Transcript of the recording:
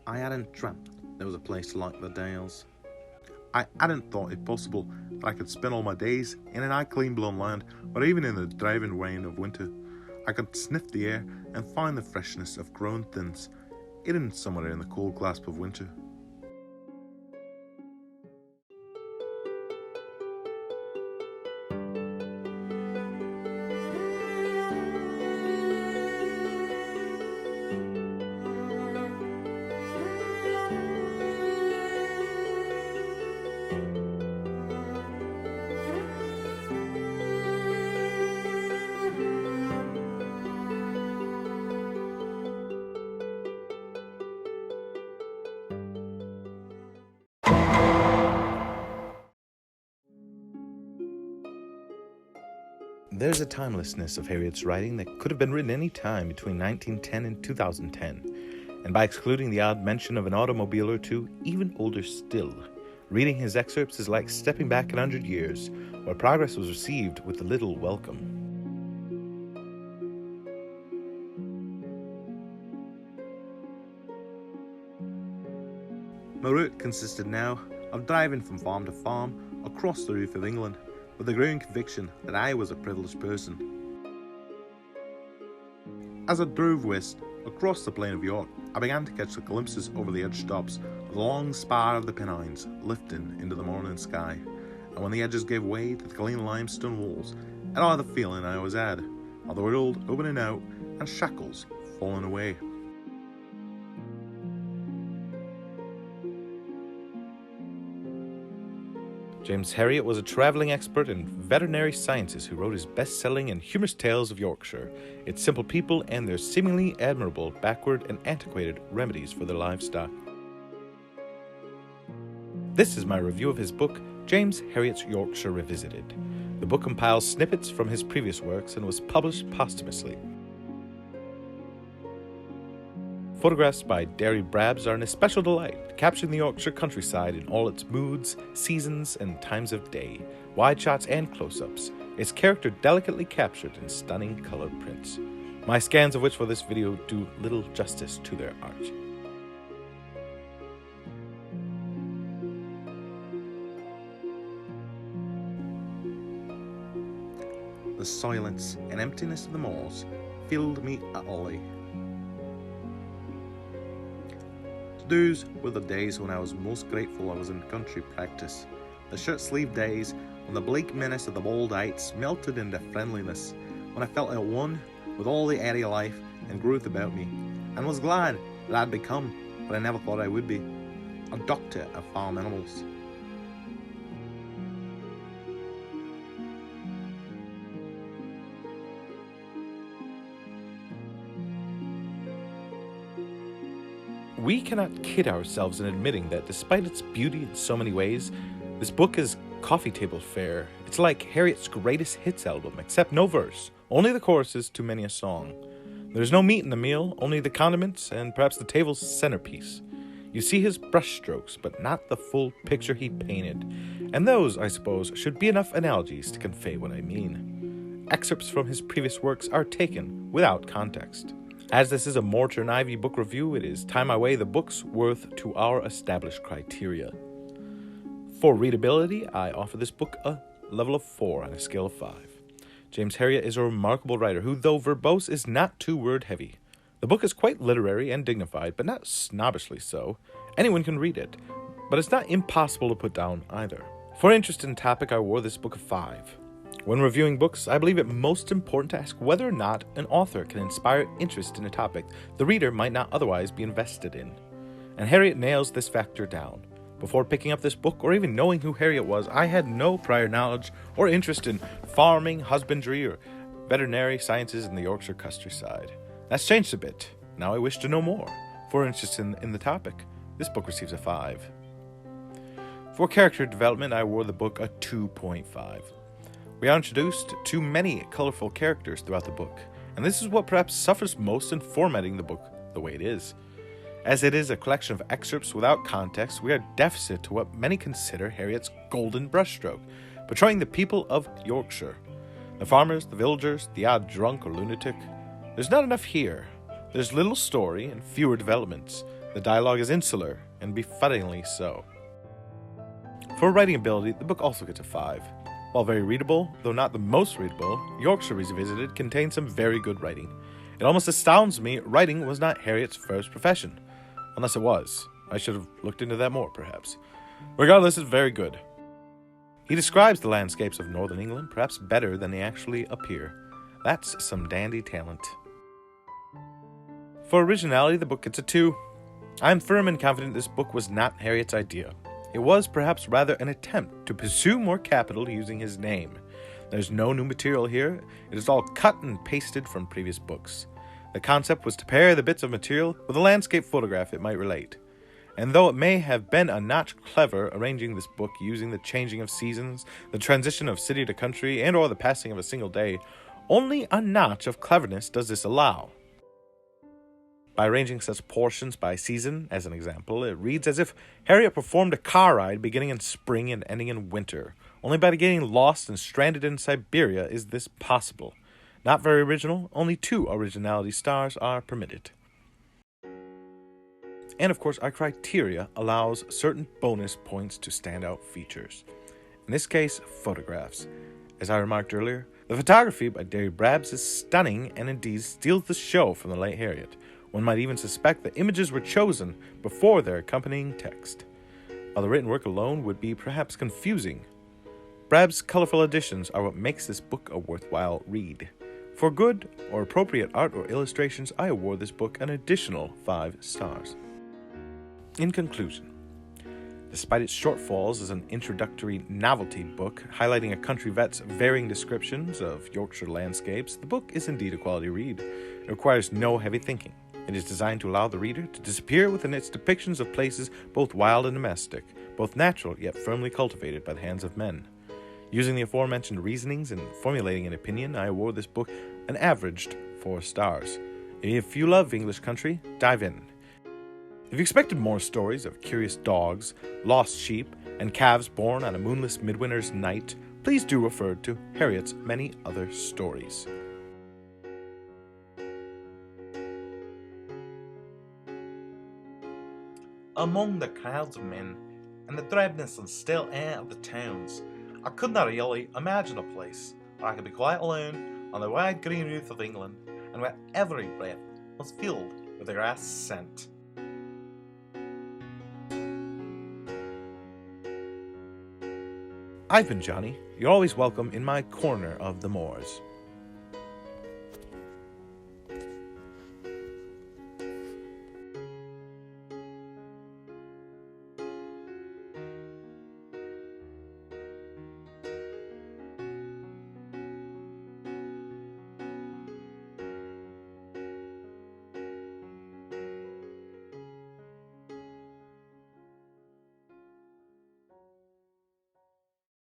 I hadn't dreamt there was a place like the Dales. I hadn't thought it possible that I could spend all my days in an clean blown land, where even in the driving rain of winter, I could sniff the air and find the freshness of growing things, hidden somewhere in the cold clasp of winter. There's a timelessness of Herriot's writing that could have been written any time between 1910 and 2010, and by excluding the odd mention of an automobile or two, even older still. Reading his excerpts is like stepping back 100 years, where progress was received with a little welcome. My route consisted now of driving from farm to farm across the roof of England, with the growing conviction that I was a privileged person. As I drove west across the plain of York, I began to catch the glimpses over the edge tops of the long spire of the Pennines lifting into the morning sky, and when the edges gave way to the clean limestone walls, I had the feeling I was had of the world opening out and shackles falling away. James Herriot was a travelling expert in veterinary sciences who wrote his best-selling and humorous tales of Yorkshire, its simple people and their seemingly admirable, backward and antiquated remedies for their livestock. This is my review of his book, James Herriot's Yorkshire Revisited. The book compiles snippets from his previous works and was published posthumously. Photographs by Derry Brabbs are an especial delight, capturing the Yorkshire countryside in all its moods, seasons, and times of day, wide shots and close-ups, its character delicately captured in stunning color prints, my scans of which for this video do little justice to their art. The silence and emptiness of the moors filled me utterly. Those were the days when I was most grateful I was in country practice. The shirt-sleeved days when the bleak menace of the bald heights melted into friendliness, when I felt at one with all the airy life and growth about me, and was glad that I'd become what I never thought I would be, a doctor of farm animals. We cannot kid ourselves in admitting that despite its beauty in so many ways, this book is coffee table fare. It's like Herriot's greatest hits album, except no verse, only the choruses to many a song. There's no meat in the meal, only the condiments and perhaps the table's centerpiece. You see his brushstrokes, but not the full picture he painted, and those, I suppose, should be enough analogies to convey what I mean. Excerpts from his previous works are taken without context. As this is a Mortar and Ivy book review, it is time I weigh the book's worth to our established criteria. For readability, I offer this book a level of 4 on a scale of 5. James Herriot is a remarkable writer who, though verbose, is not too word-heavy. The book is quite literary and dignified, but not snobbishly so. Anyone can read it, but it's not impossible to put down either. For interest in topic, I wore this book a 5. When reviewing books, I believe it most important to ask whether or not an author can inspire interest in a topic the reader might not otherwise be invested in. And Herriot nails this factor down. Before picking up this book, or even knowing who Herriot was, I had no prior knowledge or interest in farming, husbandry, or veterinary sciences in the Yorkshire countryside. That's changed a bit. Now I wish to know more. For interest in the topic, this book receives a 5. For character development, I wore the book a 2.5. We are introduced to many colorful characters throughout the book, and this is what perhaps suffers most in formatting the book the way it is. As it is a collection of excerpts without context, we are deficit to what many consider Herriot's golden brushstroke, portraying the people of Yorkshire. The farmers, the villagers, the odd drunk or lunatic. There's not enough here. There's little story and fewer developments, The dialogue is insular, and befittingly so. For writing ability, the book also gets a 5. While very readable, though not the most readable, Yorkshire Revisited contains some very good writing. It almost astounds me writing was not Herriot's first profession. Unless it was. I should have looked into that more, perhaps. Regardless, it's very good. He describes the landscapes of northern England perhaps better than they actually appear. That's some dandy talent. For originality, the book gets a 2. I am firm and confident this book was not Herriot's idea. It was perhaps rather an attempt to pursue more capital using his name. There's no new material here. It is all cut and pasted from previous books. The concept was to pair the bits of material with a landscape photograph it might relate. And though it may have been a notch clever arranging this book using the changing of seasons, the transition of city to country, and or the passing of a single day, only a notch of cleverness does this allow. By arranging such portions by season, as an example, it reads as if Herriot performed a car ride beginning in spring and ending in winter. Only by getting lost and stranded in Siberia is this possible. Not very original, only 2 originality stars are permitted. And of course, our criteria allows certain bonus points to standout features. In this case, photographs. As I remarked earlier, the photography by Derry Brabbs is stunning and indeed steals the show from the late Herriot. One might even suspect the images were chosen before their accompanying text, while the written work alone would be perhaps confusing. Brabbs' colorful additions are what makes this book a worthwhile read. For good or appropriate art or illustrations, I award this book an additional 5 stars. In conclusion, despite its shortfalls as an introductory novelty book highlighting a country vet's varying descriptions of Yorkshire landscapes, the book is indeed a quality read. It requires no heavy thinking. It is designed to allow the reader to disappear within its depictions of places both wild and domestic, both natural yet firmly cultivated by the hands of men. Using the aforementioned reasonings and formulating an opinion, I award this book an averaged 4 stars. If you love English country, dive in. If you expected more stories of curious dogs, lost sheep, and calves born on a moonless midwinter's night, please do refer to Herriot's many other stories. Among the crowds of men, and the drabness and still air of the towns, I could not really imagine a place where I could be quite alone on the wide green roof of England, and where every breath was filled with the grass scent. I've been Johnny. You're always welcome in my corner of the moors.